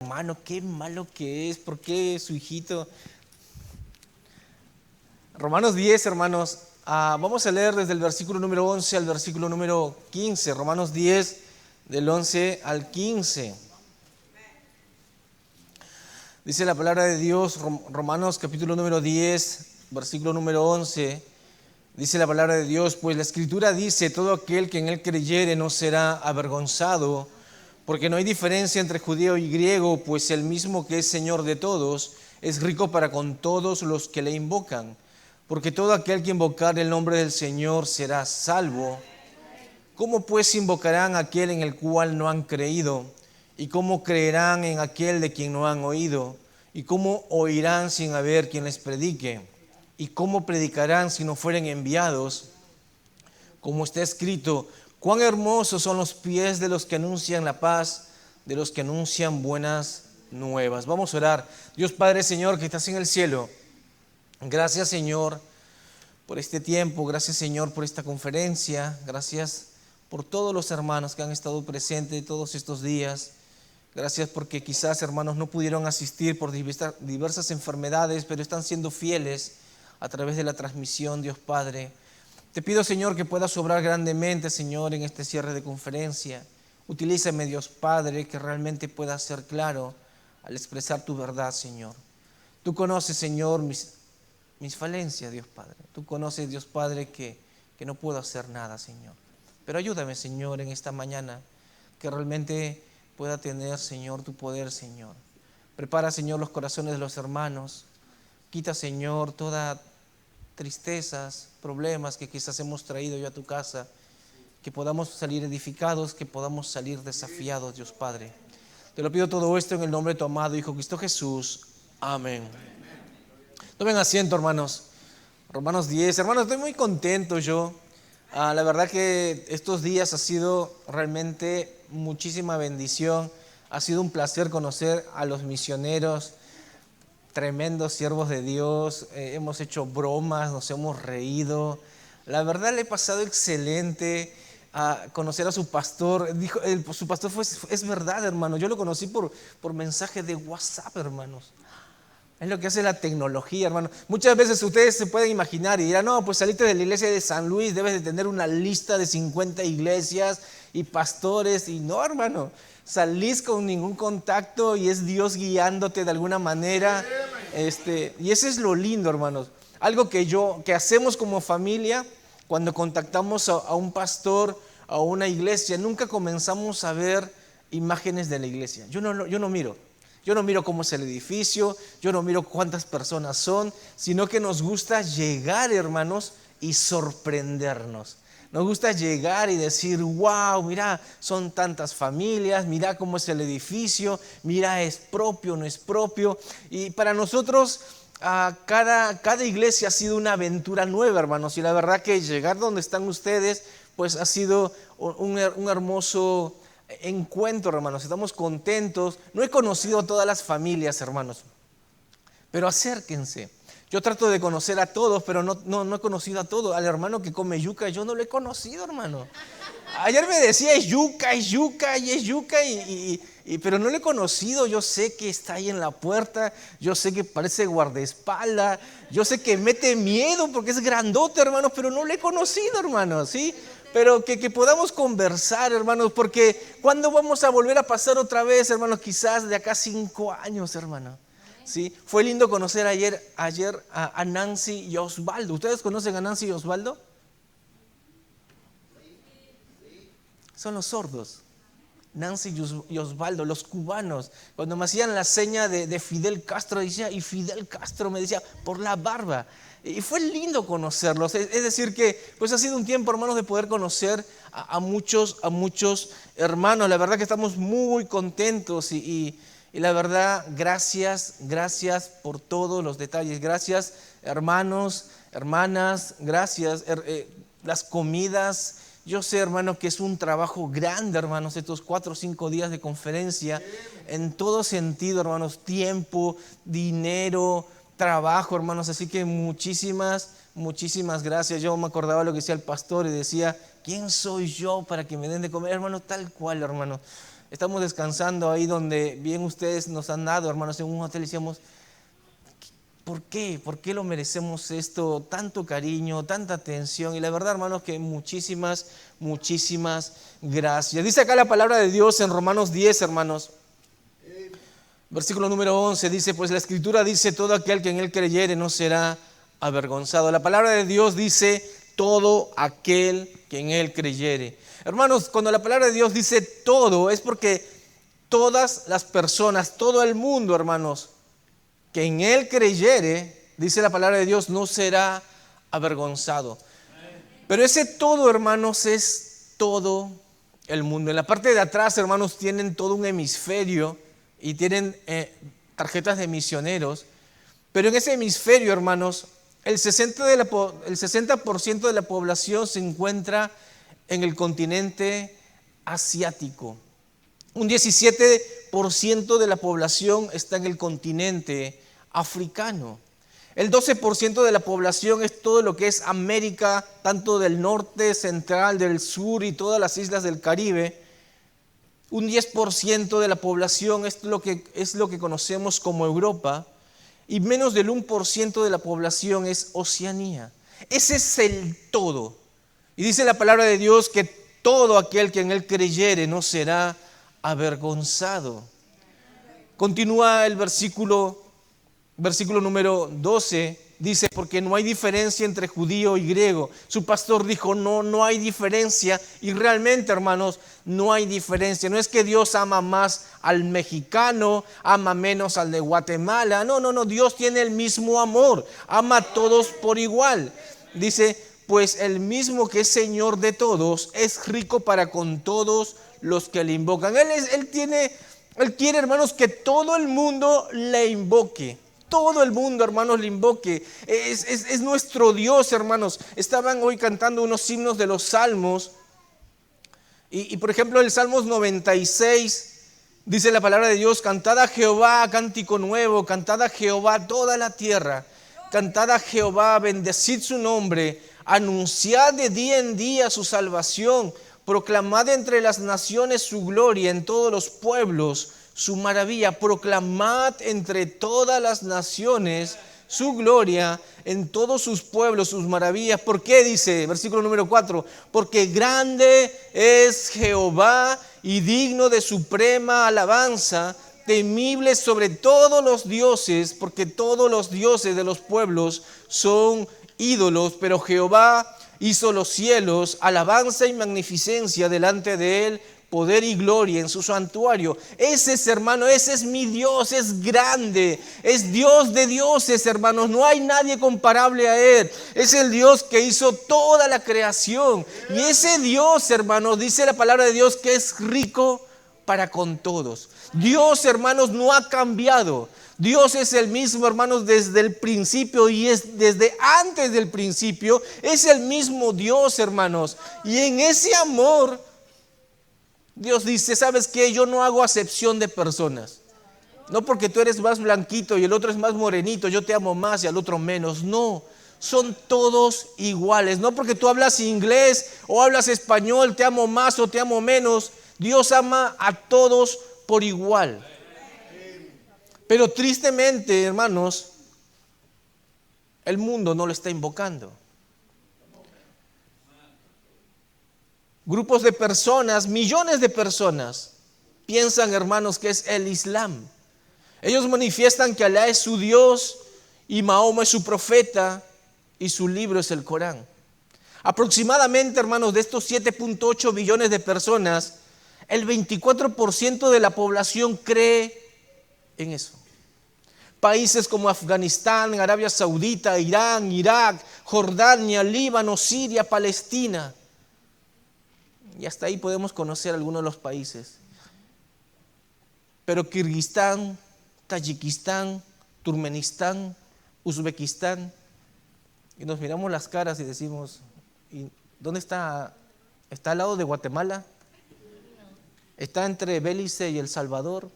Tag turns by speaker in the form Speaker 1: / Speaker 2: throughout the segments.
Speaker 1: hermano, qué malo que es, ¿por qué su hijito? Romanos 10, hermanos, vamos a leer desde el versículo número 11 al versículo número 15, Romanos 10, del 11 al 15. Dice la palabra de Dios, Romanos capítulo número 10, versículo número 11, dice la palabra de Dios, pues la Escritura dice, todo aquel que en él creyere no será avergonzado, porque no hay diferencia entre judío y griego, pues el mismo que es Señor de todos, es rico para con todos los que le invocan. Porque todo aquel que invocar el nombre del Señor será salvo. ¿Cómo pues invocarán a aquel en el cual no han creído? ¿Y cómo creerán en aquel de quien no han oído? ¿Y cómo oirán sin haber quien les predique? ¿Y cómo predicarán si no fueren enviados? Como está escrito, cuán hermosos son los pies de los que anuncian la paz, de los que anuncian buenas nuevas. Vamos a orar. Dios Padre, Señor, que estás en el cielo. Gracias, Señor, por este tiempo. Gracias, Señor, por esta conferencia. Gracias por todos los hermanos que han estado presentes todos estos días. Gracias porque quizás hermanos no pudieron asistir por diversas enfermedades, pero están siendo fieles a través de la transmisión, Dios Padre. Te pido, Señor, que puedas obrar grandemente, Señor, en este cierre de conferencia. Utilízame, Dios Padre, que realmente pueda ser claro al expresar tu verdad, Señor. Tú conoces, Señor, mis falencias, Dios Padre. Tú conoces, Dios Padre, que no puedo hacer nada, Señor. Pero ayúdame, Señor, en esta mañana, que realmente pueda tener, Señor, tu poder, Señor. Prepara, Señor, los corazones de los hermanos. Quita, Señor, toda tristezas, problemas que quizás hemos traído yo a tu casa. Que podamos salir edificados, que podamos salir desafiados, Dios Padre. Te lo pido todo esto en el nombre de tu amado Hijo Cristo Jesús. Amén. Tomen asiento, hermanos. Romanos 10. Hermanos, estoy muy contento yo. La verdad que estos días ha sido realmente muchísima bendición. Ha sido un placer conocer a los misioneros, tremendos siervos de Dios. Hemos hecho bromas, nos hemos reído. La verdad le he pasado excelente a conocer a su pastor. Su pastor es verdad, hermano. Yo lo conocí por mensaje de WhatsApp, hermanos. Es lo que hace la tecnología, hermano. Muchas veces ustedes se pueden imaginar y dirán, no, pues saliste de la iglesia de San Luis, debes de tener una lista de 50 iglesias y pastores. Y no, hermano, salís con ningún contacto y es Dios guiándote de alguna manera. Y eso es lo lindo, hermanos. Algo que hacemos como familia cuando contactamos a un pastor, a una iglesia, nunca comenzamos a ver imágenes de la iglesia. Yo no miro. Yo no miro cómo es el edificio, yo no miro cuántas personas son, sino que nos gusta llegar, hermanos, y sorprendernos. Nos gusta llegar y decir, wow, mira, son tantas familias, mira cómo es el edificio, mira, es propio, no es propio. Y para nosotros, cada iglesia ha sido una aventura nueva, hermanos. Y la verdad que llegar donde están ustedes, pues ha sido un hermoso encuentro, hermanos. Estamos contentos. No he conocido a todas las familias, hermanos, pero acérquense. Yo trato de conocer a todos, pero no he conocido a todos. Al hermano que come yuca, yo no lo he conocido, hermano. Ayer me decía, es yuca, pero no lo he conocido. Yo sé que está ahí en la puerta, yo sé que parece guardaespaldas, yo sé que mete miedo porque es grandote, hermanos, pero no lo he conocido, hermanos, ¿sí? Pero que podamos conversar, hermanos, porque ¿cuándo vamos a volver a pasar otra vez, hermanos? Quizás de acá 5 años, hermano. ¿Sí? Fue lindo conocer ayer a Nancy y a Osvaldo. ¿Ustedes conocen a Nancy y Osvaldo? Son los sordos. Nancy y Osvaldo, los cubanos. Cuando me hacían la seña de Fidel Castro, decía, y Fidel Castro me decía, por la barba. Y fue lindo conocerlos. Es decir que pues ha sido un tiempo, hermanos, de poder conocer a muchos hermanos. La verdad que estamos muy contentos y la verdad, gracias por todos los detalles. Gracias, hermanos, hermanas, gracias. Las comidas. Yo sé, hermano, que es un trabajo grande, hermanos, estos 4 o 5 días de conferencia, en todo sentido, hermanos, tiempo, dinero, trabajo, hermanos, así que muchísimas gracias. Yo me acordaba lo que decía el pastor y decía, ¿quién soy yo para que me den de comer? Hermano, tal cual, hermano. estamos descansando ahí donde bien ustedes nos han dado, hermanos, en un hotel, y decíamos, ¿por qué? ¿Por qué lo merecemos esto? Tanto cariño, tanta atención. Y la verdad, hermanos, que muchísimas gracias. Dice acá la palabra de Dios en Romanos 10, hermanos. Versículo número 11 dice, pues la Escritura dice, todo aquel que en él creyere no será avergonzado. La palabra de Dios dice, todo aquel que en él creyere. Hermanos, cuando la palabra de Dios dice todo, es porque todas las personas, todo el mundo, hermanos, que en él creyere, dice la palabra de Dios, no será avergonzado. Pero ese todo, hermanos, es todo el mundo. En la parte de atrás, hermanos, tienen todo un hemisferio y tienen tarjetas de misioneros. Pero en ese hemisferio, hermanos, el 60% de la población se encuentra en el continente asiático. Un 17% de la población está en el continente africano. El 12% de la población es todo lo que es América, tanto del norte, central, del sur y todas las islas del Caribe. Un 10% de la población es lo que conocemos como Europa. Y menos del 1% de la población es Oceanía. Ese es el todo. Y dice la palabra de Dios que todo aquel que en él creyere no será avergonzado. Continúa el versículo número 12, dice, porque no hay diferencia entre judío y griego. Su pastor dijo, no hay diferencia. Y realmente, hermanos, no hay diferencia. No es que Dios ama más al mexicano, ama menos al de Guatemala. No, Dios tiene el mismo amor. Ama a todos por igual. Dice, pues el mismo que es Señor de todos, es rico para con todos los que le invocan. Él quiere, hermanos, que todo el mundo le invoque. Todo el mundo, hermanos, le invoque. Es nuestro Dios, hermanos. Estaban hoy cantando unos himnos de los salmos. Y por ejemplo, el Salmos 96 dice la palabra de Dios: cantad a Jehová cántico nuevo, cantad a Jehová toda la tierra, cantad a Jehová, bendecid su nombre, anunciad de día en día su salvación, proclamad entre las naciones su gloria, en todos los pueblos su maravilla. Proclamad entre todas las naciones su gloria, en todos sus pueblos sus maravillas. ¿Por qué? Dice, versículo número 4, porque grande es Jehová y digno de suprema alabanza, temible sobre todos los dioses, porque todos los dioses de los pueblos son ídolos, pero Jehová hizo los cielos, alabanza y magnificencia delante de él, poder y gloria en su santuario. Ese es, hermano, ese es mi Dios, es grande, es Dios de dioses, hermanos, no hay nadie comparable a él. Es el Dios que hizo toda la creación, y ese Dios, hermanos, dice la palabra de Dios que es rico para con todos. Dios, hermanos, no ha cambiado. Dios es el mismo, hermanos, desde el principio, y es desde antes del principio, es el mismo Dios, hermanos. Y en ese amor, Dios dice, ¿sabes qué? Yo no hago acepción de personas. No porque tú eres más blanquito y el otro es más morenito, yo te amo más y al otro menos. No, son todos iguales. No porque tú hablas inglés o hablas español, te amo más o te amo menos. Dios ama a todos por igual. Pero tristemente, hermanos, el mundo no lo está invocando. Grupos de personas, millones de personas, piensan, hermanos, que es el Islam. Ellos manifiestan que Alá es su Dios y Mahoma es su profeta y su libro es el Corán. Aproximadamente, hermanos, de estos 7.8 billones de personas, el 24% de la población cree en eso. Países como Afganistán, Arabia Saudita, Irán, Irak, Jordania, Líbano, Siria, Palestina. Y hasta ahí podemos conocer algunos de los países. Pero Kirguistán, Tayikistán, Turkmenistán, Uzbekistán, y nos miramos las caras y decimos, ¿y dónde está? ¿Está al lado de Guatemala? ¿Está entre Belice y El Salvador?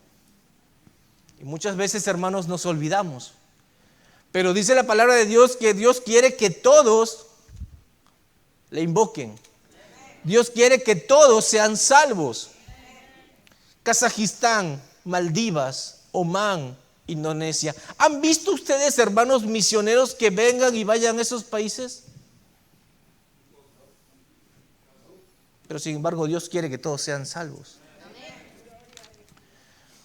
Speaker 1: Y muchas veces, hermanos, nos olvidamos. Pero dice la palabra de Dios que Dios quiere que todos le invoquen. Dios quiere que todos sean salvos. Kazajistán, Maldivas, Omán, Indonesia. ¿Han visto ustedes, hermanos misioneros, que vengan y vayan a esos países? Pero sin embargo, Dios quiere que todos sean salvos.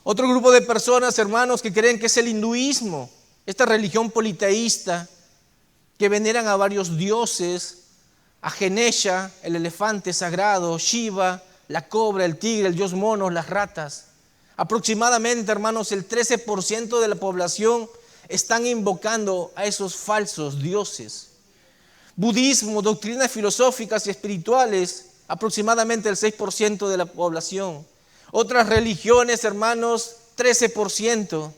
Speaker 1: Otro grupo de personas, hermanos, que creen que es el hinduismo, esta religión politeísta, que veneran a varios dioses, a Ganesha, el elefante sagrado, Shiva, la cobra, el tigre, el dios mono, las ratas. Aproximadamente, hermanos, el 13% de la población están invocando a esos falsos dioses. Budismo, doctrinas filosóficas y espirituales, aproximadamente el 6% de la población. Otras religiones, hermanos, 13%.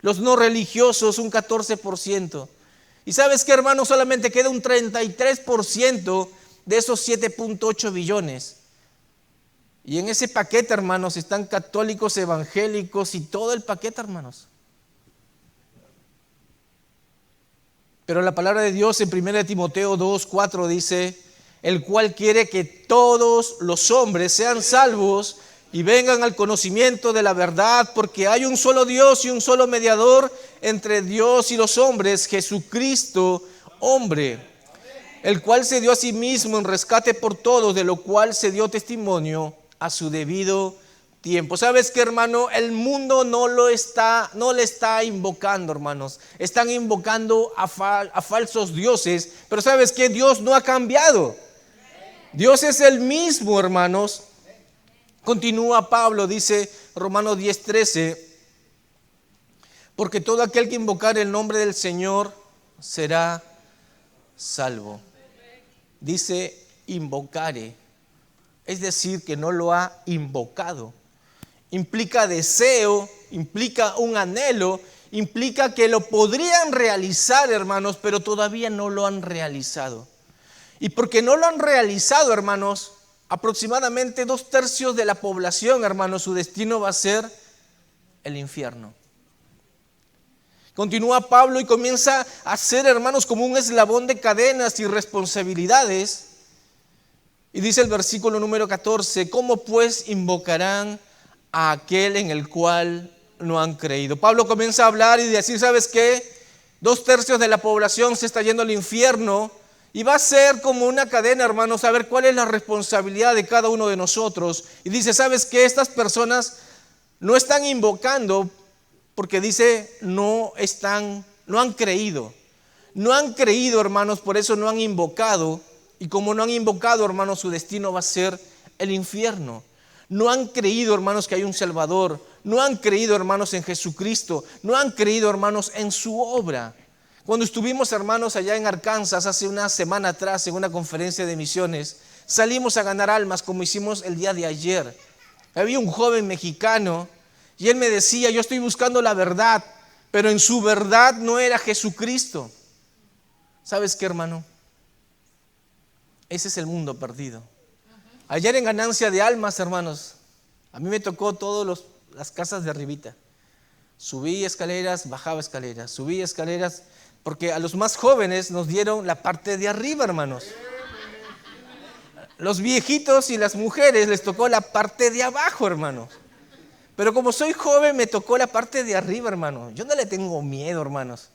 Speaker 1: Los no religiosos, un 14%. Y ¿sabes qué, hermanos? Solamente queda un 33% de esos 7.8 billones. Y en ese paquete, hermanos, están católicos, evangélicos y todo el paquete, hermanos. Pero la palabra de Dios en 1 Timoteo 2:4 dice: el cual quiere que todos los hombres sean salvos y vengan al conocimiento de la verdad, porque hay un solo Dios y un solo mediador entre Dios y los hombres, Jesucristo, hombre, el cual se dio a sí mismo en rescate por todos, de lo cual se dio testimonio a su debido tiempo. ¿Sabes qué, hermano? El mundo no le está invocando, hermanos. Están invocando a falsos dioses, pero ¿sabes qué? Dios no ha cambiado. Dios es el mismo, hermanos. Continúa Pablo, dice Romanos 10:13, porque todo aquel que invocar el nombre del Señor será salvo. Dice invocare, es decir, que no lo ha invocado. Implica deseo, implica un anhelo, implica que lo podrían realizar, hermanos, pero todavía no lo han realizado. Y porque no lo han realizado, hermanos, aproximadamente 2/3 de la población, hermanos, su destino va a ser el infierno. Continúa Pablo y comienza a hacer, hermanos, como un eslabón de cadenas y responsabilidades. Y dice el versículo número 14: ¿cómo pues invocarán a aquel en el cual no han creído? Pablo comienza a hablar y decir: ¿sabes qué? 2/3 de la población se está yendo al infierno. Y va a ser como una cadena, hermanos, a ver cuál es la responsabilidad de cada uno de nosotros. Y dice: ¿sabes qué? Estas personas no están invocando porque dice no han creído. No han creído, hermanos, por eso no han invocado. Y como no han invocado, hermanos, su destino va a ser el infierno. No han creído, hermanos, que hay un Salvador. No han creído, hermanos, en Jesucristo. No han creído, hermanos, en su obra. Cuando estuvimos, hermanos, allá en Arkansas hace una semana atrás en una conferencia de misiones, salimos a ganar almas como hicimos el día de ayer. Había un joven mexicano y él me decía: yo estoy buscando la verdad, pero en su verdad no era Jesucristo. ¿Sabes qué, hermano? Ese es el mundo perdido. Ayer en ganancia de almas, hermanos, a mí me tocó todas las casas de arribita. Subí escaleras, bajaba escaleras, subí escaleras, porque a los más jóvenes nos dieron la parte de arriba, hermanos. Los viejitos y las mujeres les tocó la parte de abajo, hermanos. Pero como soy joven, me tocó la parte de arriba, hermano. Yo no le tengo miedo, hermanos.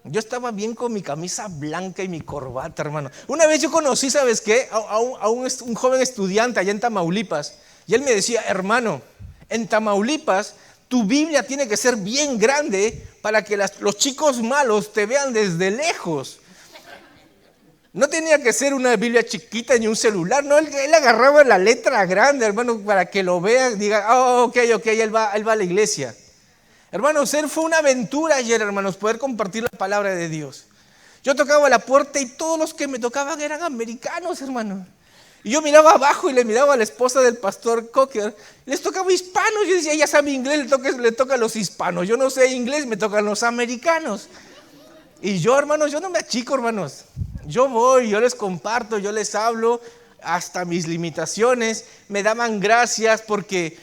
Speaker 1: Yo estaba bien con mi camisa blanca y mi corbata, hermano. Una vez yo conocí, ¿sabes qué? A un joven estudiante allá en Tamaulipas. Y él me decía: hermano, en Tamaulipas tu Biblia tiene que ser bien grande para que los chicos malos te vean desde lejos. No tenía que ser una Biblia chiquita ni un celular, no, él agarraba la letra grande, hermano, para que lo vean, diga: oh, ok, él va a la iglesia. Hermanos, fue una aventura ayer, hermanos, poder compartir la palabra de Dios. Yo tocaba la puerta y todos los que me tocaban eran americanos, hermano. Y yo miraba abajo y le miraba a la esposa del pastor Cocker. Les tocaba hispanos. Yo decía: ella sabe inglés, le toca a los hispanos. Yo no sé inglés, me tocan los americanos. Y yo, hermanos, yo no me achico, hermanos. Yo voy, yo les comparto, yo les hablo hasta mis limitaciones. Me daban gracias porque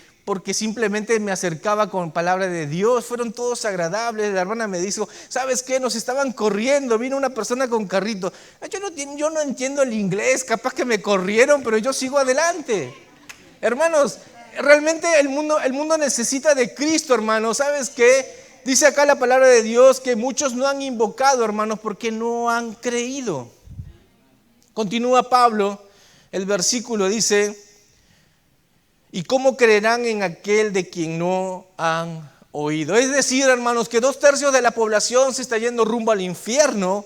Speaker 1: simplemente me acercaba con palabra de Dios. Fueron todos agradables. La hermana me dijo: ¿sabes qué? Nos estaban corriendo, vino una persona con carrito. Yo no entiendo el inglés, capaz que me corrieron, pero yo sigo adelante. Hermanos, realmente el mundo necesita de Cristo, hermanos. ¿Sabes qué? Dice acá la palabra de Dios que muchos no han invocado, hermanos, porque no han creído. Continúa Pablo, el versículo dice: ¿y cómo creerán en aquel de quien no han oído? Es decir, hermanos, que 2/3 de la población se está yendo rumbo al infierno,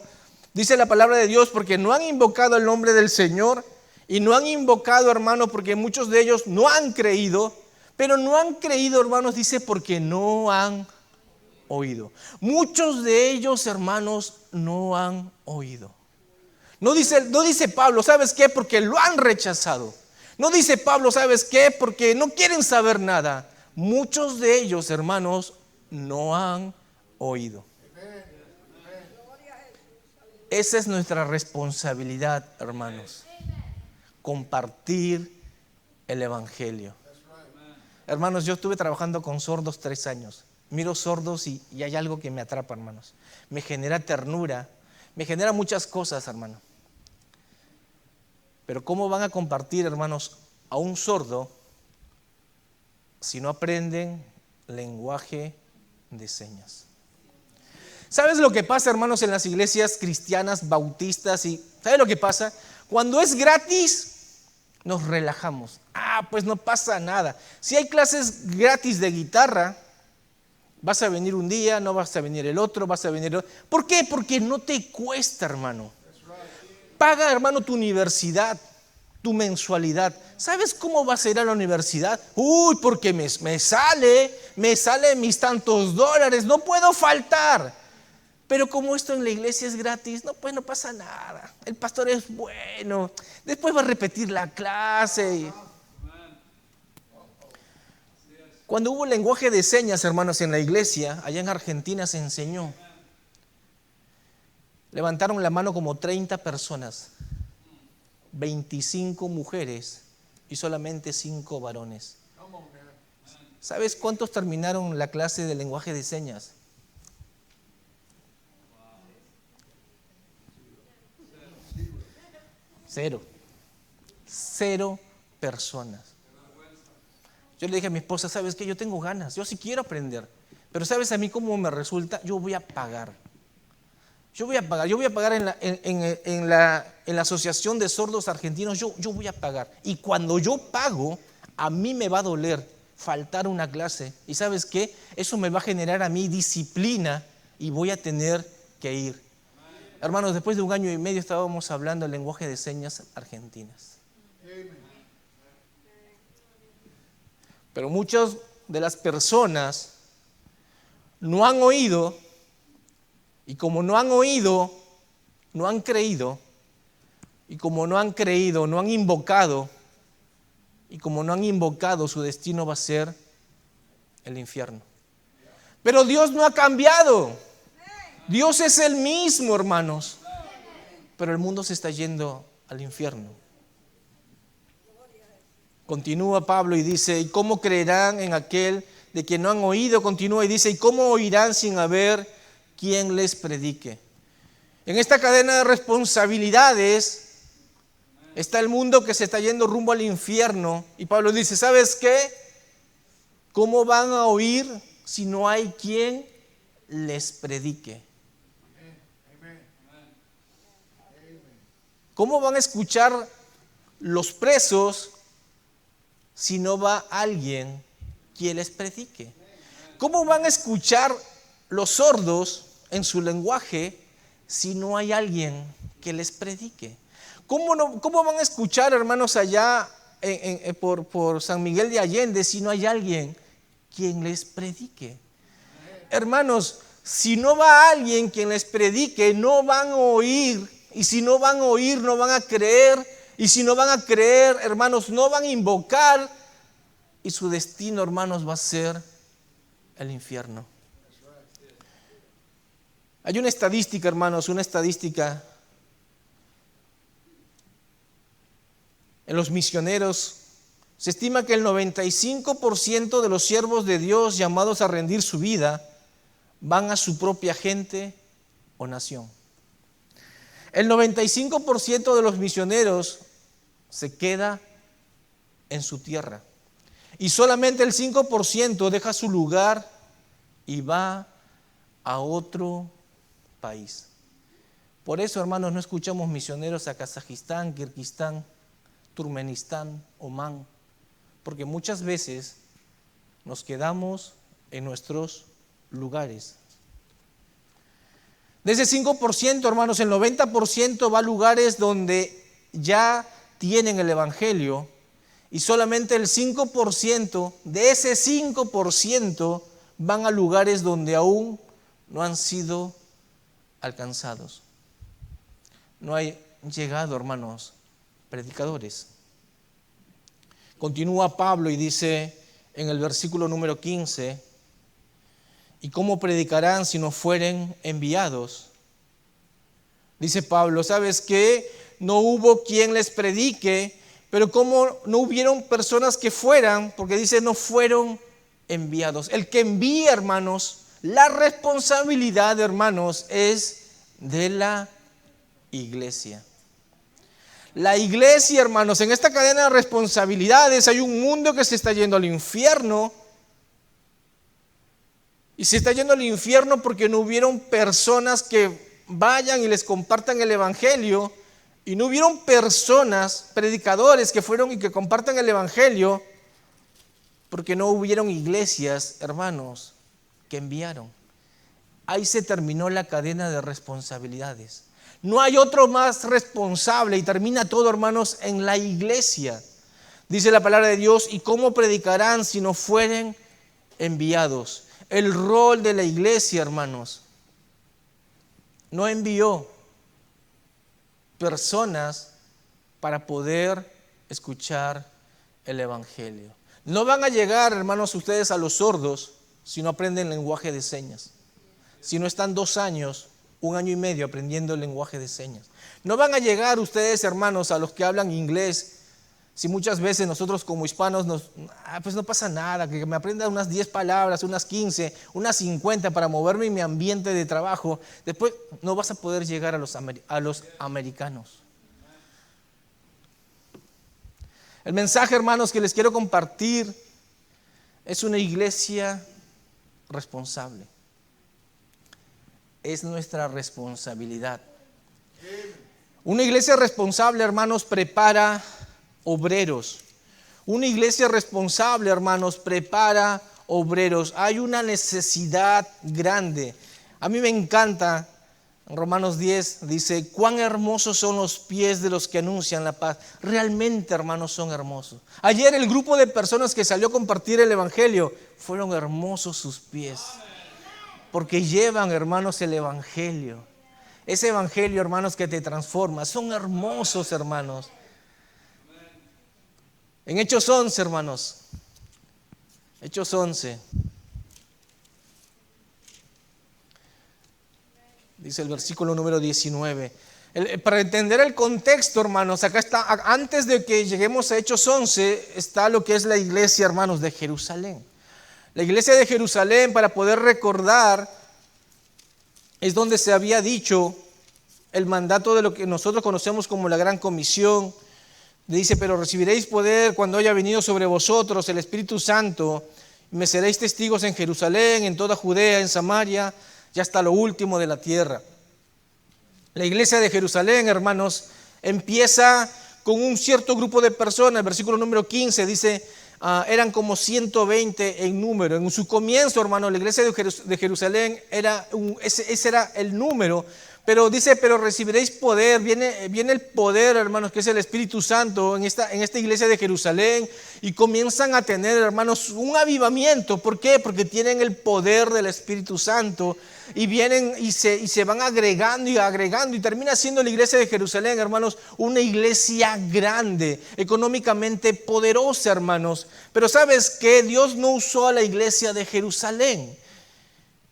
Speaker 1: dice la palabra de Dios, porque no han invocado el nombre del Señor. Y no han invocado, hermanos, porque muchos de ellos no han creído. Pero no han creído, hermanos, dice, porque no han oído. Muchos de ellos, hermanos, no han oído. No dice Pablo, ¿sabes qué? Porque lo han rechazado. No dice Pablo, ¿sabes qué? Porque no quieren saber nada. Muchos de ellos, hermanos, no han oído. Esa es nuestra responsabilidad, hermanos. Compartir el evangelio. Hermanos, yo estuve trabajando con sordos 3 años. Miro sordos y hay algo que me atrapa, hermanos. Me genera ternura, me genera muchas cosas, hermano. Pero ¿cómo van a compartir, hermanos, a un sordo si no aprenden lenguaje de señas? ¿Sabes lo que pasa, hermanos, en las iglesias cristianas, bautistas? ¿Sabes lo que pasa? Cuando es gratis, nos relajamos. Pues no pasa nada. Si hay clases gratis de guitarra, vas a venir un día, no vas a venir el otro, vas a venir el otro. ¿Por qué? Porque no te cuesta, hermano. Paga, hermano, tu universidad, tu mensualidad. ¿Sabes cómo vas a ir a la universidad? Porque me sale mis tantos dólares, no puedo faltar. Pero como esto en la iglesia es gratis, pues no pasa nada. El pastor es bueno. Después va a repetir la clase. Cuando hubo lenguaje de señas, hermanos, en la iglesia, allá en Argentina se enseñó. Levantaron la mano como 30 personas, 25 mujeres y solamente 5 varones. ¿Sabes cuántos terminaron la clase de lenguaje de señas? 0 personas. Yo le dije a mi esposa, ¿sabes qué? Yo tengo ganas, yo sí quiero aprender, pero ¿sabes a mí cómo me resulta? Yo voy a pagar en la Asociación de Sordos Argentinos, yo voy a pagar. Y cuando yo pago, a mí me va a doler faltar una clase. ¿Y sabes qué? Eso me va a generar a mí disciplina y voy a tener que ir. Hermanos, después de 1 año y medio estábamos hablando el lenguaje de señas argentinas. Pero muchas de las personas no han oído, y como no han oído, no han creído, y como no han creído, no han invocado, y como no han invocado, su destino va a ser el infierno. Pero Dios no ha cambiado. Dios es el mismo, hermanos, pero el mundo se está yendo al infierno. Continúa Pablo y dice, ¿y cómo creerán en aquel de quien no han oído? Continúa y dice, ¿y cómo oirán sin haber quien les predique? En esta cadena de responsabilidades está el mundo que se está yendo rumbo al infierno. Y Pablo dice, ¿sabes qué? ¿Cómo van a oír si no hay quien les predique? ¿Cómo van a escuchar los presos si no va alguien quien les predique? ¿Cómo van a escuchar los sordos en su lenguaje si no hay alguien que les predique? ¿Cómo van a escuchar, hermanos, allá por San Miguel de Allende si no hay alguien quien les predique? Hermanos, si no va alguien quien les predique, no van a oír. Y si no van a oír, no van a creer. Y si no van a creer, hermanos, no van a invocar. Y su destino, hermanos, va a ser el infierno. Hay una estadística, hermanos, una estadística. En los misioneros se estima que el 95% de los siervos de Dios llamados a rendir su vida van a su propia gente o nación. El 95% de los misioneros se queda en su tierra. Y solamente el 5% deja su lugar y va a otro país. Por eso, hermanos, no escuchamos misioneros a Kazajistán, Kirguistán, Turkmenistán, Omán, porque muchas veces nos quedamos en nuestros lugares. De ese 5%, hermanos, el 90% va a lugares donde ya tienen el Evangelio, y solamente el 5% de ese 5% van a lugares donde aún no han sido alcanzados. No hay llegado, hermanos, predicadores. Continúa Pablo y dice en el versículo número 15, ¿y cómo predicarán si no fueren enviados? Dice Pablo, ¿sabes qué? No hubo quien les predique, pero ¿cómo no hubieron personas que fueran? Porque dice, no fueron enviados. El que envía, hermanos, la responsabilidad, hermanos, es de la iglesia. La iglesia, hermanos, en esta cadena de responsabilidades hay un mundo que se está yendo al infierno. Y se está yendo al infierno porque no hubieron personas que vayan y les compartan el Evangelio. Y no hubieron personas, predicadores que fueron y que compartan el Evangelio porque no hubieron iglesias, hermanos, que enviaron. Ahí se terminó la cadena de responsabilidades. No hay otro más responsable y termina todo, hermanos, en la iglesia. Dice la palabra de Dios, ¿y cómo predicarán si no fueren enviados? El rol de la iglesia, hermanos, no envió personas para poder escuchar el Evangelio. No van a llegar, hermanos, ustedes a los sordos si no aprenden lenguaje de señas. Si no están 2 años, 1 año y medio aprendiendo el lenguaje de señas. No van a llegar ustedes, hermanos, a los que hablan inglés, si muchas veces nosotros como hispanos pues no pasa nada, que me aprenda unas 10 palabras, unas 15, unas 50 para moverme en mi ambiente de trabajo. Después no vas a poder llegar a los americanos. El mensaje, hermanos, que les quiero compartir es una iglesia responsable. Es nuestra responsabilidad. Una iglesia responsable, hermanos, prepara obreros. Una iglesia responsable, hermanos, prepara obreros. Hay una necesidad grande. A mí me encanta, en Romanos 10 dice, cuán hermosos son los pies de los que anuncian la paz. Realmente, hermanos, son hermosos. Ayer el grupo de personas que salió a compartir el Evangelio, fueron hermosos sus pies. Porque llevan, hermanos, el Evangelio. Ese Evangelio, hermanos, que te transforma. Son hermosos, hermanos. En Hechos 11, hermanos. Hechos 11. Dice el versículo número 19. Para entender el contexto, hermanos, acá está, antes de que lleguemos a Hechos 11, está lo que es la iglesia, hermanos, de Jerusalén. La iglesia de Jerusalén, para poder recordar, es donde se había dicho el mandato de lo que nosotros conocemos como la Gran Comisión. Dice, pero recibiréis poder cuando haya venido sobre vosotros el Espíritu Santo, y me seréis testigos en Jerusalén, en toda Judea, en Samaria, y hasta lo último de la tierra. La iglesia de Jerusalén, hermanos, empieza con un cierto grupo de personas. El versículo número 15 dice, eran como 120 en número. En su comienzo, hermanos, la iglesia de Jerusalén ese era el número. Pero dice, pero recibiréis poder, viene el poder, hermanos, que es el Espíritu Santo en esta iglesia de Jerusalén, y comienzan a tener, hermanos, un avivamiento. ¿Por qué? Porque tienen el poder del Espíritu Santo, y vienen y se van agregando y termina siendo la iglesia de Jerusalén, hermanos, una iglesia grande, económicamente poderosa, hermanos. Pero ¿sabes qué? Dios no usó a la iglesia de Jerusalén,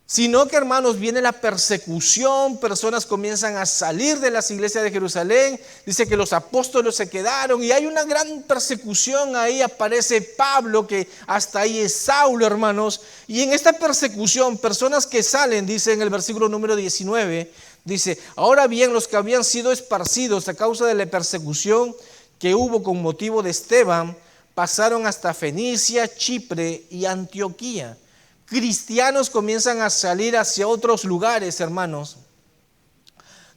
Speaker 1: sino que, hermanos, viene la persecución, personas comienzan a salir de las iglesias de Jerusalén, dice que los apóstoles se quedaron y hay una gran persecución. Ahí aparece Pablo, que hasta ahí es Saulo, hermanos, y en esta persecución, personas que salen, dice en el versículo número 19, dice, ahora bien, los que habían sido esparcidos a causa de la persecución que hubo con motivo de Esteban, pasaron hasta Fenicia, Chipre y Antioquía. Cristianos comienzan a salir hacia otros lugares, hermanos.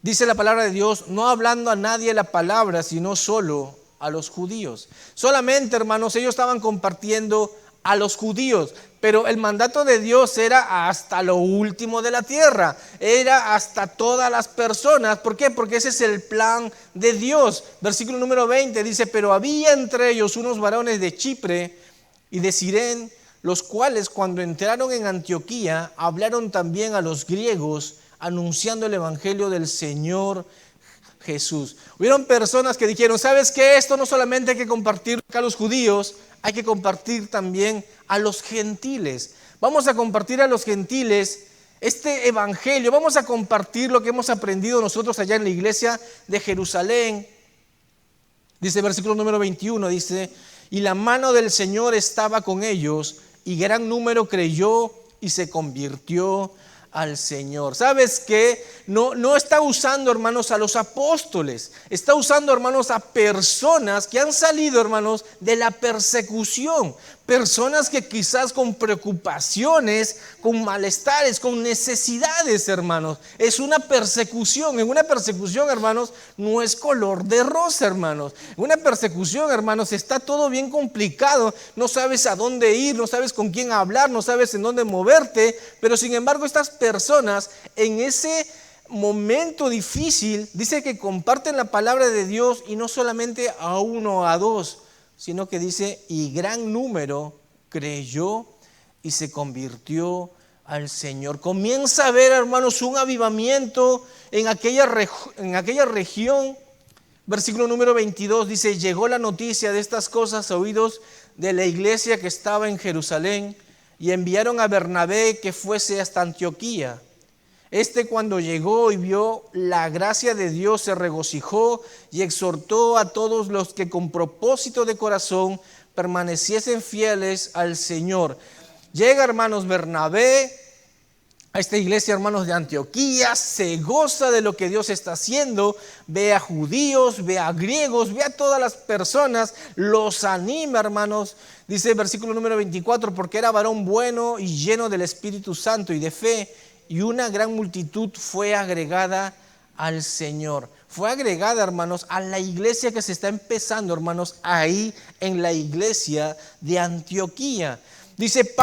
Speaker 1: Dice la palabra de Dios, no hablando a nadie la palabra, sino solo a los judíos. Solamente, hermanos, ellos estaban compartiendo a los judíos, pero el mandato de Dios era hasta lo último de la tierra, era hasta todas las personas. ¿Por qué? Porque ese es el plan de Dios. Versículo número 20 dice, pero había entre ellos unos varones de Chipre y de Cirene, los cuales cuando entraron en Antioquía hablaron también a los griegos, anunciando el evangelio del Señor Jesús. Hubieron personas que dijeron, ¿sabes qué? Esto no solamente hay que compartir a los judíos, hay que compartir también a los gentiles. Vamos a compartir a los gentiles este evangelio, vamos a compartir lo que hemos aprendido nosotros allá en la iglesia de Jerusalén. Dice versículo número 21, dice, y la mano del Señor estaba con ellos, y gran número creyó y se convirtió al Señor. ¿Sabes qué? No está usando, hermanos, a los apóstoles. Está usando, hermanos, a personas que han salido, hermanos, de la persecución. Personas que quizás con preocupaciones, con malestares, con necesidades, hermanos. Es una persecución. En una persecución, hermanos, no es color de rosa, hermanos. En una persecución, hermanos, está todo bien complicado. No sabes a dónde ir, no sabes con quién hablar, no sabes en dónde moverte. Pero sin embargo, estas personas en ese momento difícil, dice que comparten la palabra de Dios, y no solamente a uno o a dos, sino que dice, y gran número creyó y se convirtió al Señor. Comienza a ver, hermanos, un avivamiento en aquella región. Versículo número 22 dice, llegó la noticia de estas cosas a oídos de la iglesia que estaba en Jerusalén, y enviaron a Bernabé que fuese hasta Antioquía. Cuando llegó y vio la gracia de Dios, se regocijó y exhortó a todos los que con propósito de corazón permaneciesen fieles al Señor. Llega, hermanos, Bernabé a esta iglesia, hermanos, de Antioquía, se goza de lo que Dios está haciendo, ve a judíos, ve a griegos, ve a todas las personas, los anima, hermanos. Dice el versículo número 24, porque era varón bueno y lleno del Espíritu Santo y de fe, y una gran multitud fue agregada al Señor. Fue agregada, hermanos, a la iglesia que se está empezando, hermanos, ahí en la iglesia de Antioquía. Dice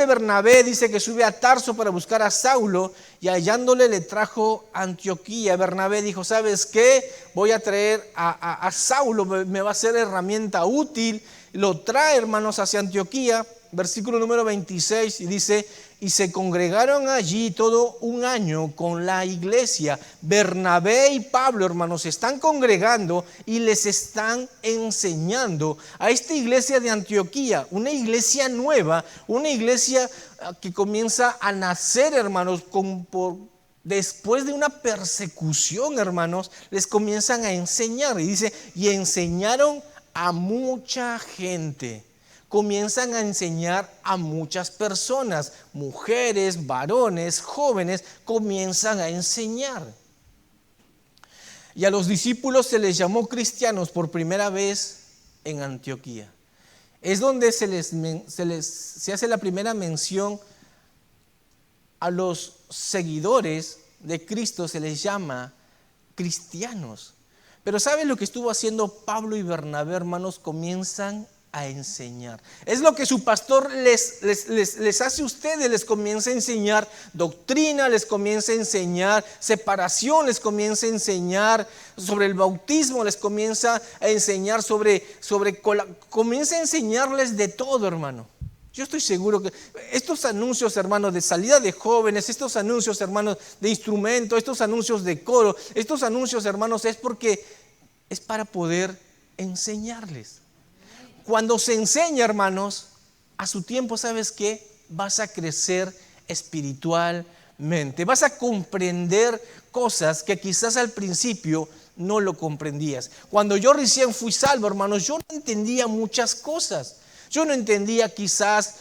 Speaker 1: Bernabé, dice que sube a Tarso para buscar a Saulo, y hallándole le trajo a Antioquía. Bernabé dijo, ¿sabes qué? Voy a traer a Saulo, me va a ser herramienta útil. Lo trae, hermanos, hacia Antioquía. Versículo número 26, y dice, y se congregaron allí todo un año con la iglesia. Bernabé y Pablo, hermanos, se están congregando y les están enseñando a esta iglesia de Antioquía, una iglesia nueva, una iglesia que comienza a nacer, hermanos, después de una persecución, hermanos, les comienzan a enseñar. Y dice, y enseñaron a mucha gente. Comienzan a enseñar a muchas personas, mujeres, varones, jóvenes, comienzan a enseñar. Y a los discípulos se les llamó cristianos por primera vez en Antioquía. Es donde se hace la primera mención a los seguidores de Cristo, se les llama cristianos. Pero ¿saben lo que estuvo haciendo Pablo y Bernabé, hermanos? Comienzan a enseñar. Es lo que su pastor les hace a ustedes, les comienza a enseñar doctrina, les comienza a enseñar separación, les comienza a enseñar sobre el bautismo, les comienza a enseñar comienza a enseñarles de todo, hermano. Yo estoy seguro que estos anuncios, hermanos, de salida de jóvenes, estos anuncios, hermanos, de instrumento, estos anuncios de coro, estos anuncios, hermanos, es porque es para poder enseñarles. Cuando se enseña, hermanos, a su tiempo, ¿sabes qué? Vas a crecer espiritualmente. Vas a comprender cosas que quizás al principio no lo comprendías. Cuando yo recién fui salvo, hermanos, yo no entendía muchas cosas. Yo no entendía quizás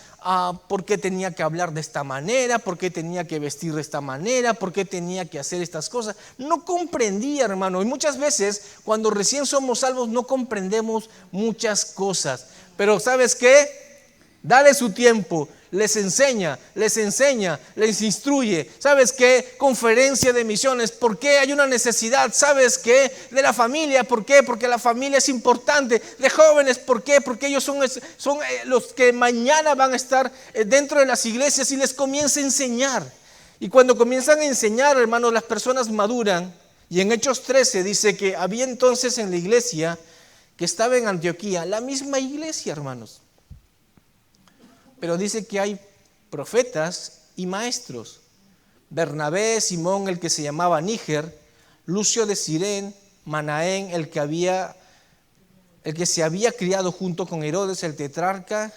Speaker 1: por qué tenía que hablar de esta manera, por qué tenía que vestir de esta manera, por qué tenía que hacer estas cosas. No comprendía, hermano. Y muchas veces cuando recién somos salvos no comprendemos muchas cosas. Pero ¿sabes qué? Dale su tiempo, les enseña, les instruye. ¿Sabes qué? Conferencia de misiones. ¿Por qué hay una necesidad? ¿Sabes qué? De la familia. ¿Por qué? Porque la familia es importante. De jóvenes. ¿Por qué? Porque ellos son los que mañana van a estar dentro de las iglesias y les comienza a enseñar. Y cuando comienzan a enseñar, hermanos, las personas maduran. Y en Hechos 13 dice que había entonces en la iglesia que estaba en Antioquía, la misma iglesia, hermanos. Pero dice que hay profetas y maestros. Bernabé, Simón, el que se llamaba Níger, Lucio de Cirene, Manaén, el que se había criado junto con Herodes, el tetrarca,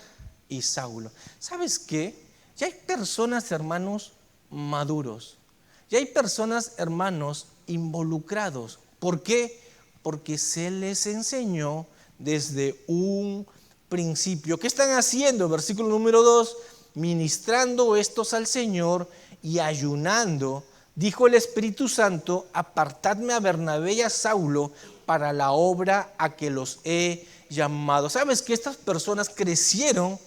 Speaker 1: y Saulo. ¿Sabes qué? Ya hay personas, hermanos, maduros. Ya hay personas, hermanos, involucrados. ¿Por qué? Porque se les enseñó desde un principio. ¿Qué están haciendo? Versículo número 2, ministrando estos al Señor y ayunando, dijo el Espíritu Santo, apartadme a Bernabé y a Saulo para la obra a que los he llamado. ¿Sabes que estas personas crecieron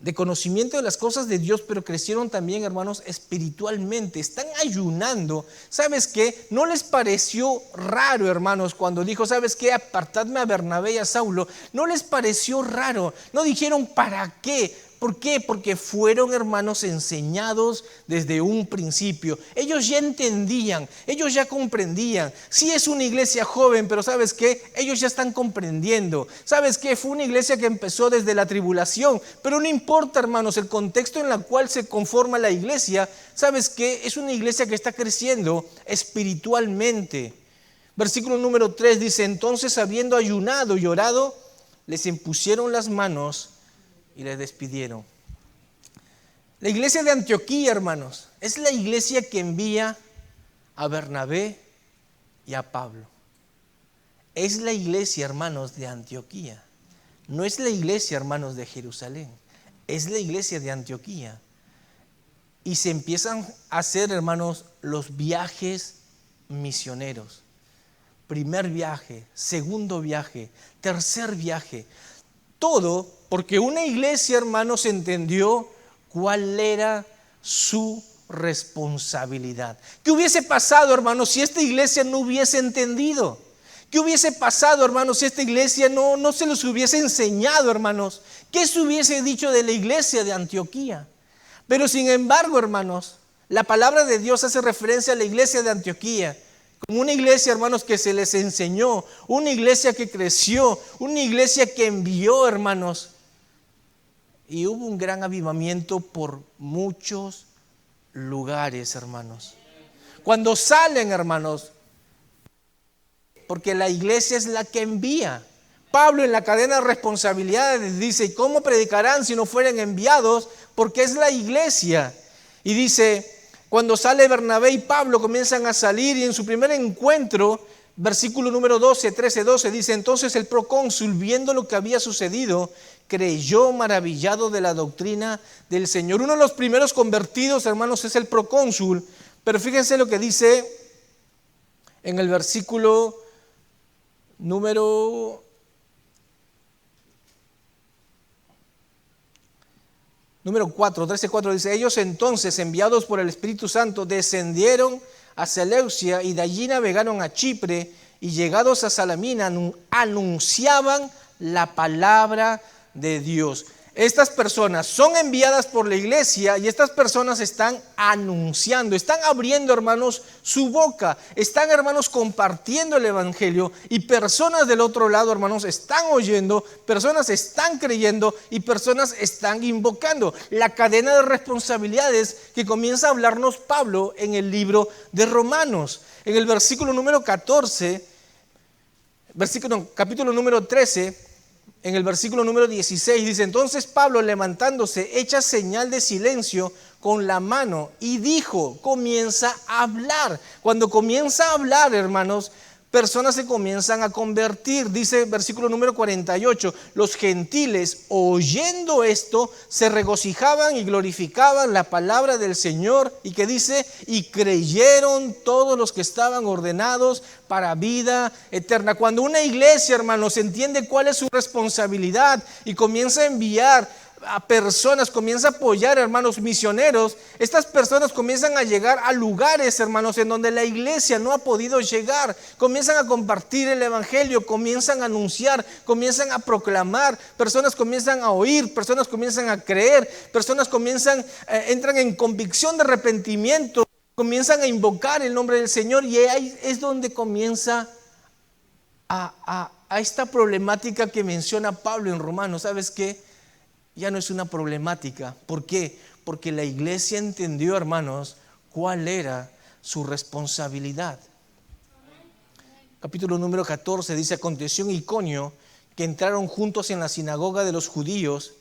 Speaker 1: de conocimiento de las cosas de Dios, pero crecieron también, hermanos, espiritualmente? Están ayunando. ¿Sabes qué? No les pareció raro, hermanos, cuando dijo, ¿sabes qué? Apartadme a Bernabé y a Saulo. No les pareció raro. No dijeron, ¿para qué? ¿Por qué? Porque fueron, hermanos, enseñados desde un principio. Ellos ya entendían, ellos ya comprendían. Sí es una iglesia joven, pero ¿sabes qué? Ellos ya están comprendiendo. ¿Sabes qué? Fue una iglesia que empezó desde la tribulación, pero no importa, hermanos, el contexto en el cual se conforma la iglesia. ¿Sabes qué? Es una iglesia que está creciendo espiritualmente. Versículo número 3 dice, entonces habiendo ayunado y orado, les impusieron las manos y les despidieron. La iglesia de Antioquía, hermanos, es la iglesia que envía a Bernabé y a Pablo. Es la iglesia, hermanos, de Antioquía. No es la iglesia, hermanos, de Jerusalén. Es la iglesia de Antioquía. Y se empiezan a hacer, hermanos, los viajes misioneros. Primer viaje, segundo viaje, tercer viaje. Todo porque una iglesia, hermanos, entendió cuál era su responsabilidad. ¿Qué hubiese pasado, hermanos, si esta iglesia no hubiese entendido? ¿Qué hubiese pasado, hermanos, si esta iglesia no se los hubiese enseñado, hermanos? ¿Qué se hubiese dicho de la iglesia de Antioquía? Pero sin embargo, hermanos, la palabra de Dios hace referencia a la iglesia de Antioquía como una iglesia, hermanos, que se les enseñó, una iglesia que creció, una iglesia que envió, hermanos. Y hubo un gran avivamiento por muchos lugares, hermanos. Cuando salen, hermanos, porque la iglesia es la que envía. Pablo en la cadena de responsabilidades dice, ¿cómo predicarán si no fueren enviados? Porque es la iglesia. Y dice, cuando sale Bernabé y Pablo comienzan a salir y en su primer encuentro, versículo número 13, dice, entonces el procónsul, viendo lo que había sucedido, creyó maravillado de la doctrina del Señor. Uno de los primeros convertidos, hermanos, es el procónsul. Pero fíjense lo que dice en el versículo número 4, 13:4 dice, ellos entonces, enviados por el Espíritu Santo, descendieron a Seleucia y de allí navegaron a Chipre y llegados a Salamina anunciaban la palabra de Dios. Estas personas son enviadas por la iglesia y estas personas están anunciando, están abriendo, hermanos, su boca, están, hermanos, compartiendo el evangelio y personas del otro lado, hermanos, están oyendo, personas están creyendo y personas están invocando. La cadena de responsabilidades que comienza a hablarnos Pablo en el libro de Romanos. En el versículo número 14, capítulo número 13, en el versículo número 16 dice, entonces Pablo levantándose echa señal de silencio con la mano y dijo, comienza a hablar. Cuando comienza a hablar, hermanos, personas se comienzan a convertir. Dice versículo número 48, los gentiles oyendo esto se regocijaban y glorificaban la palabra del Señor, y que dice, y creyeron todos los que estaban ordenados para vida eterna. Cuando una iglesia, hermanos, entiende cuál es su responsabilidad y comienza a enviar a personas, comienza a apoyar, hermanos, misioneros, estas personas comienzan a llegar a lugares, hermanos, en donde la iglesia no ha podido llegar, comienzan a compartir el evangelio, comienzan a anunciar, comienzan a proclamar, personas comienzan a oír, personas comienzan a creer, personas entran en convicción de arrepentimiento, comienzan a invocar el nombre del Señor, y ahí es donde comienza a esta problemática que menciona Pablo en Romanos. ¿Sabes qué? Ya no es una problemática. ¿Por qué? Porque la iglesia entendió, hermanos, cuál era su responsabilidad. Capítulo número 14 dice, aconteció en Iconio que entraron juntos en la sinagoga de los judíos,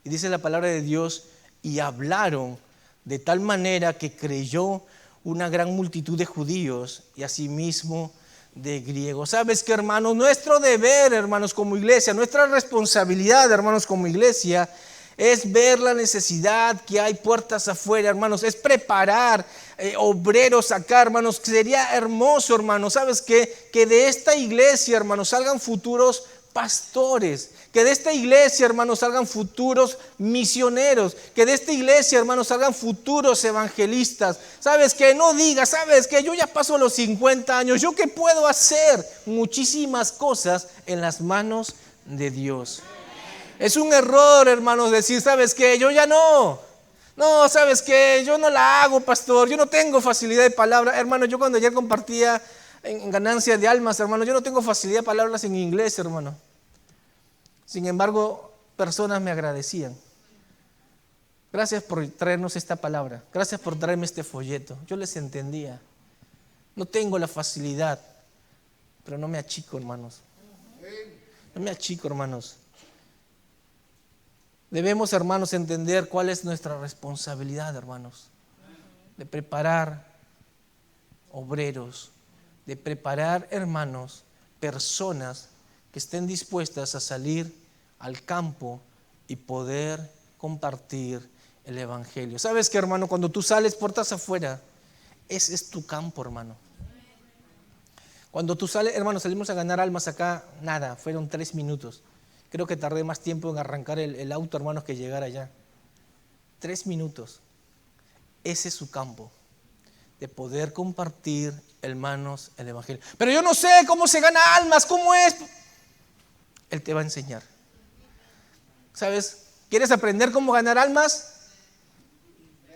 Speaker 1: y dice la palabra de Dios, y hablaron de tal manera que creyó una gran multitud de judíos y asimismo de griegos. ¿Sabes qué, hermanos? Nuestro deber, hermanos, como iglesia, nuestra responsabilidad, hermanos, como iglesia, es ver la necesidad que hay puertas afuera, hermanos, es preparar obreros acá, hermanos. Sería hermoso, hermanos, ¿sabes qué? Que de esta iglesia, hermanos, salgan futuros pastores, que de esta iglesia, hermanos, salgan futuros misioneros, que de esta iglesia, hermanos, salgan futuros evangelistas. ¿Sabes qué? No digas, ¿sabes qué? Yo ya paso los 50 años, ¿yo qué puedo hacer? Muchísimas cosas en las manos de Dios. Es un error, hermanos, decir, ¿sabes qué? Yo ya no, ¿sabes qué? Yo no la hago, pastor, yo no tengo facilidad de palabra. Hermano, yo cuando ayer compartía en ganancia de almas, hermano, yo no tengo facilidad de palabras en inglés, hermano. Sin embargo, personas me agradecían. Gracias por traernos esta palabra. Gracias por traerme este folleto. Yo les entendía. No tengo la facilidad, pero no me achico, hermanos. No me achico, hermanos. Debemos, hermanos, entender cuál es nuestra responsabilidad, hermanos. De preparar obreros, de preparar, hermanos, personas que estén dispuestas a salir al campo y poder compartir el evangelio. ¿Sabes qué, hermano? Cuando tú sales puertas afuera, ese es tu campo, hermano. Cuando tú sales, hermano, salimos a ganar almas acá, nada, fueron 3 minutos. Creo que tardé más tiempo en arrancar el auto, hermanos, que llegar allá. 3 minutos. Ese es su campo, de poder compartir, hermanos, el evangelio. Pero yo no sé cómo se gana almas, ¿cómo es? Él te va a enseñar. ¿Sabes? ¿Quieres aprender cómo ganar almas?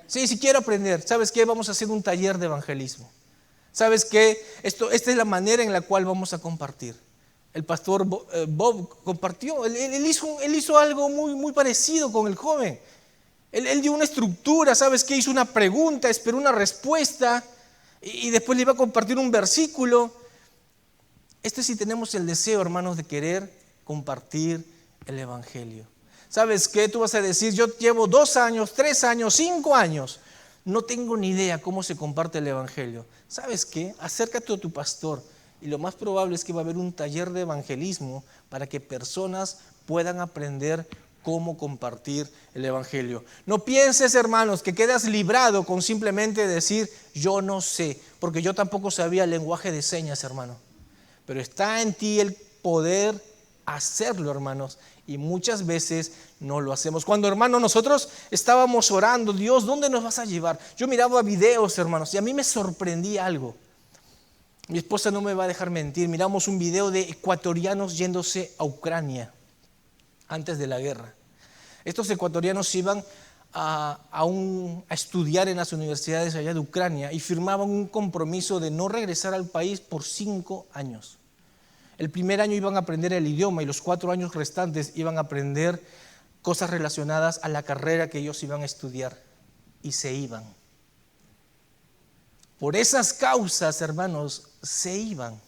Speaker 1: Sí, quiero aprender. ¿Sabes qué? Vamos a hacer un taller de evangelismo. ¿Sabes qué? Esta es la manera en la cual vamos a compartir. El pastor Bob compartió, él hizo algo muy parecido con el joven. Él dio una estructura, ¿sabes qué? Hizo una pregunta, esperó una respuesta y después le iba a compartir un versículo. Sí tenemos el deseo, hermanos, de querer compartir el evangelio. ¿Sabes qué? Tú vas a decir, yo llevo 2 años, 3 años, 5 años, no tengo ni idea cómo se comparte el evangelio. ¿Sabes qué? Acércate a tu pastor. Y lo más probable es que va a haber un taller de evangelismo para que personas puedan aprender cómo compartir el evangelio. No pienses, hermanos, que quedas librado con simplemente decir, yo no sé, porque yo tampoco sabía el lenguaje de señas, hermano. Pero está en ti el poder hacerlo, hermanos, y muchas veces no lo hacemos. Cuando, hermano, nosotros estábamos orando, Dios, ¿dónde nos vas a llevar? Yo miraba videos, hermanos, y a mí me sorprendía algo. Mi esposa no me va a dejar mentir. Miramos un video de ecuatorianos yéndose a Ucrania antes de la guerra. Estos ecuatorianos iban a estudiar en las universidades allá de Ucrania y firmaban un compromiso de no regresar al país por 5 años. El primer año iban a aprender el idioma y los 4 años restantes iban a aprender cosas relacionadas a la carrera que ellos iban a estudiar, y se iban. Por esas causas, hermanos, se iban.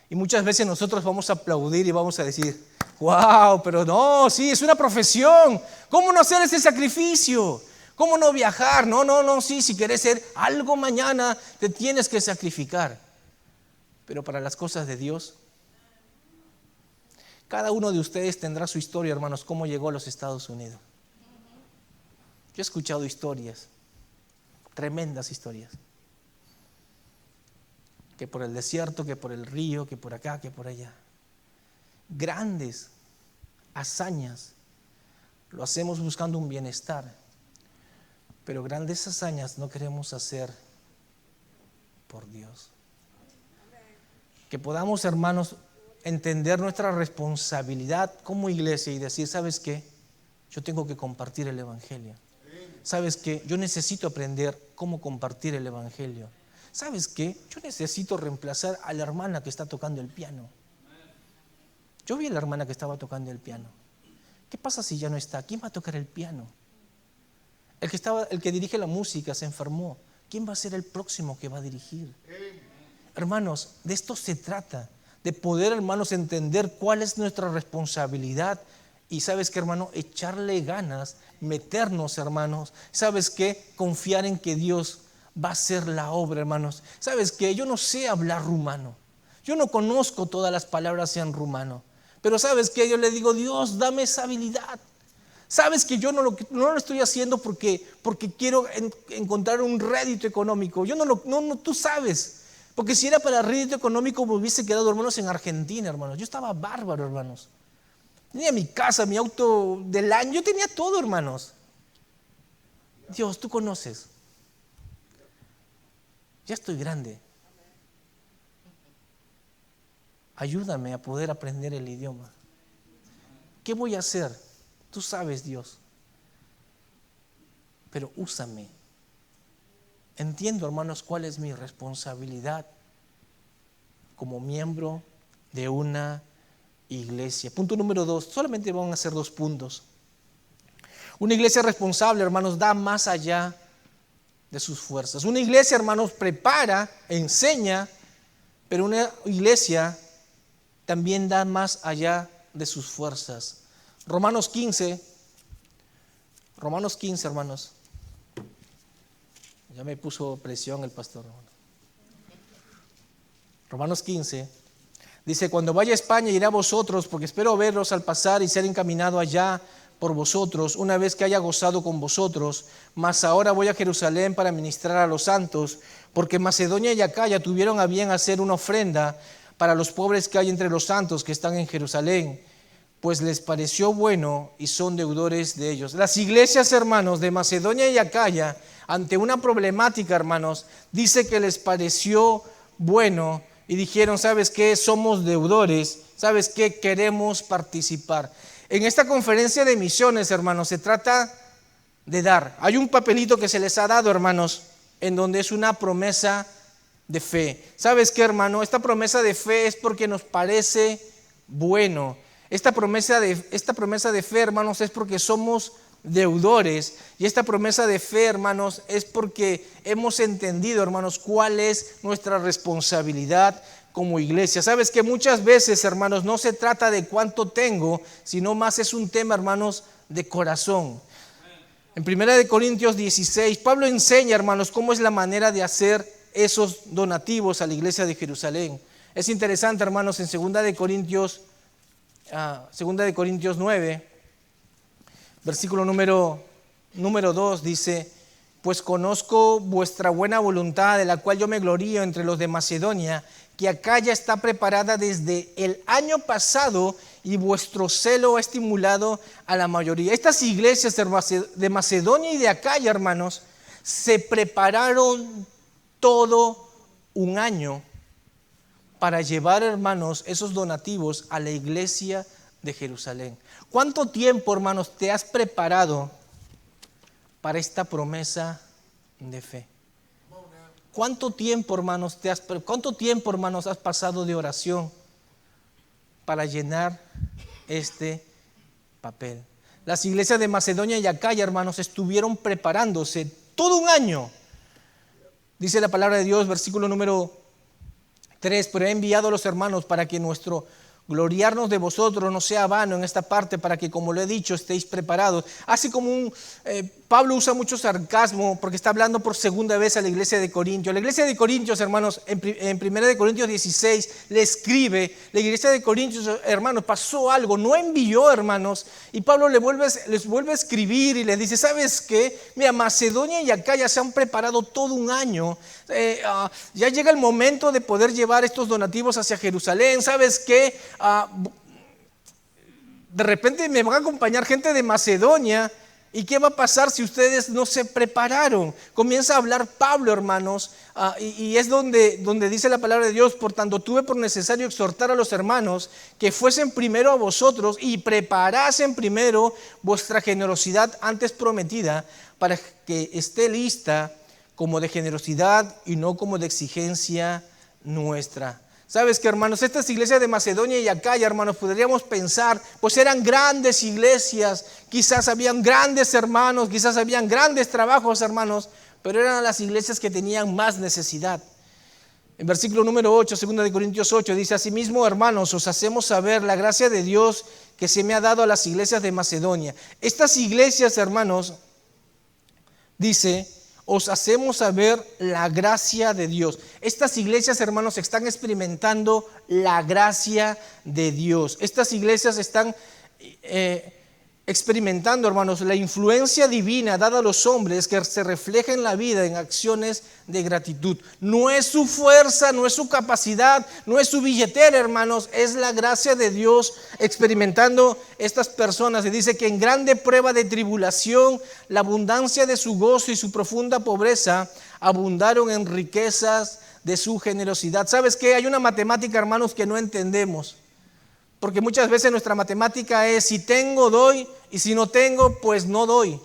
Speaker 1: Y muchas veces nosotros vamos a aplaudir y vamos a decir, wow, pero no, sí, es una profesión. ¿Cómo no hacer ese sacrificio? ¿Cómo no viajar? No, sí, si quieres ser algo mañana, te tienes que sacrificar. pero para las cosas de Dios. Cada uno de ustedes tendrá su historia, hermanos, cómo llegó a los Estados Unidos. Yo he escuchado historias, tremendas historias. Que por el desierto, que por el río, que por acá, que por allá. Grandes hazañas. Lo hacemos buscando un bienestar. Pero grandes hazañas no queremos hacer por Dios. Que podamos, hermanos, entender nuestra responsabilidad como iglesia y decir, ¿sabes qué? Yo tengo que compartir el Evangelio. ¿Sabes qué? Yo necesito aprender cómo compartir el Evangelio. ¿Sabes qué? Yo necesito reemplazar a la hermana que está tocando el piano. Yo vi a la hermana que estaba tocando el piano. ¿Qué pasa si ya no está? ¿Quién va a tocar el piano? El que dirige la música se enfermó. ¿Quién va a ser el próximo que va a dirigir? Hermanos, de esto se trata, de poder, hermanos, entender cuál es nuestra responsabilidad. Y ¿sabes qué, hermano? Echarle ganas, meternos, hermanos. ¿Sabes qué? Confiar en que Dios va a hacer la obra, hermanos. ¿Sabes qué? Yo no sé hablar rumano. Yo no conozco todas las palabras en rumano. Pero ¿sabes qué? Yo le digo, Dios, dame esa habilidad. ¿Sabes que yo no lo estoy haciendo porque quiero encontrar un rédito económico? Yo tú sabes. Porque si era para rédito económico me hubiese quedado, hermanos, en Argentina, hermanos. Yo estaba bárbaro, hermanos. Tenía mi casa, mi auto del año. Yo tenía todo, hermanos. Dios, tú conoces. Ya estoy grande. Ayúdame a poder aprender el idioma. ¿Qué voy a hacer? Tú sabes, Dios. Pero úsame. Entiendo, hermanos, cuál es mi responsabilidad como miembro de una iglesia. Punto número 2. Solamente van a ser 2 puntos. Una iglesia responsable, hermanos, da más allá de sus fuerzas. Una iglesia, hermanos, prepara, enseña, pero una iglesia también da más allá de sus fuerzas. Romanos 15, hermanos. Ya me puso presión el pastor. Romanos 15. Dice, cuando vaya a España iré a vosotros, porque espero verlos al pasar y ser encaminado allá por vosotros, una vez que haya gozado con vosotros. Mas ahora voy a Jerusalén para ministrar a los santos, porque Macedonia y Acaya tuvieron a bien hacer una ofrenda para los pobres que hay entre los santos que están en Jerusalén, pues les pareció bueno y son deudores de ellos. Las iglesias, hermanos, de Macedonia y Acaya, ante una problemática, hermanos, dice que les pareció bueno y dijeron, ¿sabes qué? Somos deudores, ¿sabes qué? Queremos participar. En esta conferencia de misiones, hermanos, se trata de dar. Hay un papelito que se les ha dado, hermanos, en donde es una promesa de fe. ¿Sabes qué, hermano? Esta promesa de fe es porque nos parece bueno. Esta promesa de fe, hermanos, es porque somos deudores. Y esta promesa de fe, hermanos, es porque hemos entendido, hermanos, cuál es nuestra responsabilidad como iglesia. Sabes que muchas veces, hermanos, no se trata de cuánto tengo, sino más es un tema, hermanos, de corazón. En 1 Corintios 16, Pablo enseña, hermanos, cómo es la manera de hacer esos donativos a la iglesia de Jerusalén. Es interesante, hermanos, en 2 Corintios 9, versículo número 2 dice, pues conozco vuestra buena voluntad, de la cual yo me glorío entre los de Macedonia, que Acaya está preparada desde el año pasado y vuestro celo ha estimulado a la mayoría. Estas iglesias de Macedonia y de Acaya, hermanos, se prepararon todo un año para llevar, hermanos, esos donativos a la iglesia de Jerusalén. ¿Cuánto tiempo, hermanos, te has preparado para esta promesa de fe? ¿Cuánto tiempo, hermanos, has pasado de oración para llenar este papel? Las iglesias de Macedonia y Acaya, hermanos, estuvieron preparándose todo un año. Dice la palabra de Dios, versículo número 3, pero he enviado a los hermanos para que nuestro gloriarnos de vosotros no sea vano en esta parte, para que, como lo he dicho, estéis preparados. Hace como Pablo usa mucho sarcasmo porque está hablando por segunda vez a la iglesia de Corintios. La iglesia de Corintios, hermanos, en 1 Corintios 16 le escribe, la iglesia de Corintios, hermanos, pasó algo, no envió, hermanos, y Pablo les vuelve a escribir y les dice, ¿sabes qué? Mira, Macedonia y Acaya se han preparado todo un año, ya llega el momento de poder llevar estos donativos hacia Jerusalén, ¿sabes qué? De repente me van a acompañar gente de Macedonia. ¿Y qué va a pasar si ustedes no se prepararon? Comienza a hablar Pablo, hermanos, y es donde dice la palabra de Dios, por tanto tuve por necesario exhortar a los hermanos que fuesen primero a vosotros y preparasen primero vuestra generosidad antes prometida, para que esté lista como de generosidad y no como de exigencia nuestra. ¿Sabes qué, hermanos? Estas iglesias de Macedonia y Acaya, hermanos, podríamos pensar, pues eran grandes iglesias, quizás habían grandes hermanos, quizás habían grandes trabajos, hermanos, pero eran las iglesias que tenían más necesidad. En versículo número 8, 2 Corintios 8, dice, asimismo, hermanos, os hacemos saber la gracia de Dios que se me ha dado a las iglesias de Macedonia. Estas iglesias, hermanos, dice, os hacemos saber la gracia de Dios. Estas iglesias, hermanos, están experimentando la gracia de Dios. Estas iglesias están experimentando, hermanos, la influencia divina dada a los hombres que se refleja en la vida en acciones de gratitud. No es su fuerza, no es su capacidad, no es su billetera, hermanos, es la gracia de Dios experimentando estas personas. Y dice que en grande prueba de tribulación, la abundancia de su gozo y su profunda pobreza abundaron en riquezas de su generosidad. ¿Sabes qué? Hay una matemática, hermanos, que no entendemos. Porque muchas veces nuestra matemática es si tengo, doy, y si no tengo, pues no doy.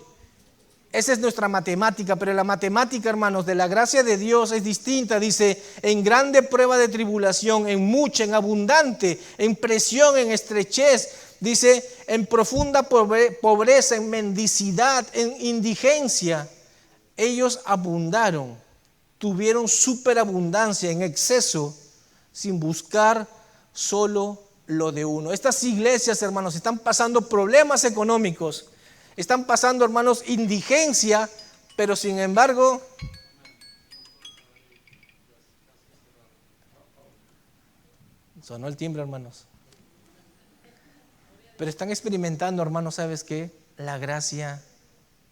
Speaker 1: Esa es nuestra matemática, pero la matemática, hermanos, de la gracia de Dios es distinta. Dice, en grande prueba de tribulación, en mucha, en abundante, en presión, en estrechez. Dice, en profunda pobreza, en mendicidad, en indigencia. Ellos abundaron, tuvieron superabundancia, en exceso, sin buscar solo lo de uno. Estas iglesias, hermanos, están pasando problemas económicos, están pasando, hermanos, indigencia, pero sin embargo, sonó el timbre, hermanos, pero están experimentando, hermanos, ¿sabes qué? La gracia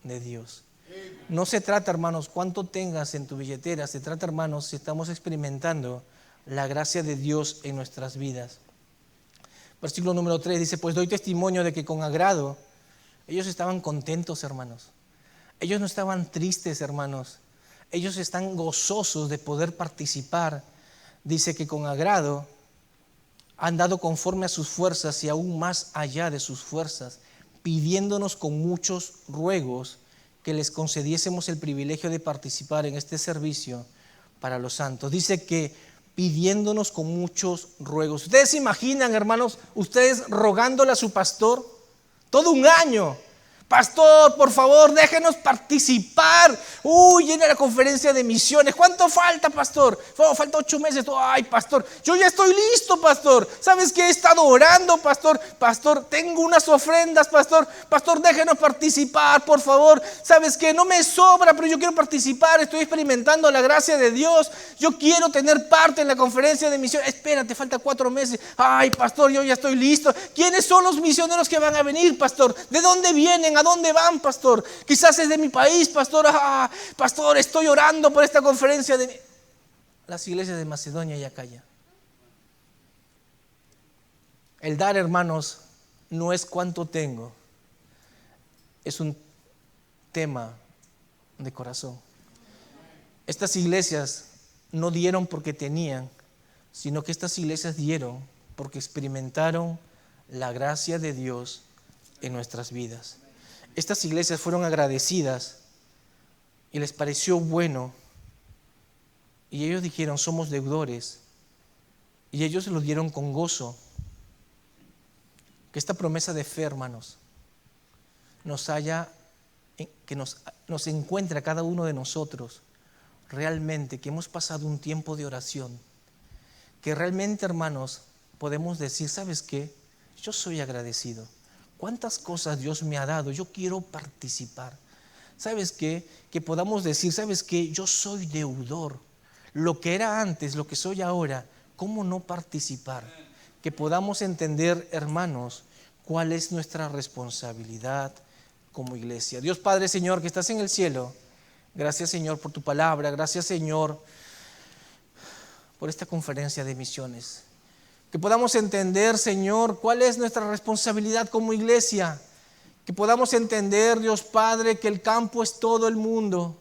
Speaker 1: de Dios. No se trata, hermanos, cuánto tengas en tu billetera, se trata, hermanos, si estamos experimentando la gracia de Dios en nuestras vidas. Versículo número 3 dice, pues doy testimonio de que con agrado, ellos estaban contentos, hermanos. Ellos no estaban tristes, hermanos. Ellos están gozosos de poder participar. Dice que con agrado han dado conforme a sus fuerzas y aún más allá de sus fuerzas, pidiéndonos con muchos ruegos que les concediésemos el privilegio de participar en este servicio para los santos. Dice que pidiéndonos con muchos ruegos. ¿Ustedes se imaginan, hermanos, ustedes rogándole a su pastor todo un año? Pastor, por favor, déjenos participar. Llena la conferencia de misiones. ¿Cuánto falta, pastor? Falta 8 meses. Ay, pastor, yo ya estoy listo, pastor. ¿Sabes qué? He estado orando, pastor. Pastor, tengo unas ofrendas, pastor. Pastor, déjenos participar, por favor. ¿Sabes qué? No me sobra, pero yo quiero participar. Estoy experimentando la gracia de Dios. Yo quiero tener parte en la conferencia de misiones. Espérate, falta 4 meses. Ay, pastor, yo ya estoy listo. ¿Quiénes son los misioneros que van a venir, pastor? ¿De dónde vienen? ¿A dónde van, pastor? Quizás es de mi país, pastor. Pastor, estoy orando por esta conferencia de las iglesias de Macedonia y Acaya. El dar, hermanos, no es cuánto tengo, es un tema de corazón. Estas iglesias no dieron porque tenían, sino que estas iglesias dieron porque experimentaron la gracia de Dios en nuestras vidas. Estas iglesias fueron agradecidas y les pareció bueno, y ellos dijeron, somos deudores, y ellos lo dieron con gozo. Que esta promesa de fe, hermanos, que nos encuentre a cada uno de nosotros realmente, que hemos pasado un tiempo de oración, que realmente, hermanos, podemos decir, ¿sabes qué? Yo soy agradecido. ¿Cuántas cosas Dios me ha dado? Yo quiero participar. ¿sabes qué? Que podamos decir, ¿sabes qué? Yo soy deudor. Lo que era antes, lo que soy ahora, ¿cómo no participar? Que podamos entender, hermanos, cuál es nuestra responsabilidad como iglesia. Dios Padre, Señor, que estás en el cielo, gracias, Señor, por tu palabra. Gracias, Señor, por esta conferencia de misiones. Que podamos entender, Señor, cuál es nuestra responsabilidad como iglesia. Que podamos entender, Dios Padre, que el campo es todo el mundo.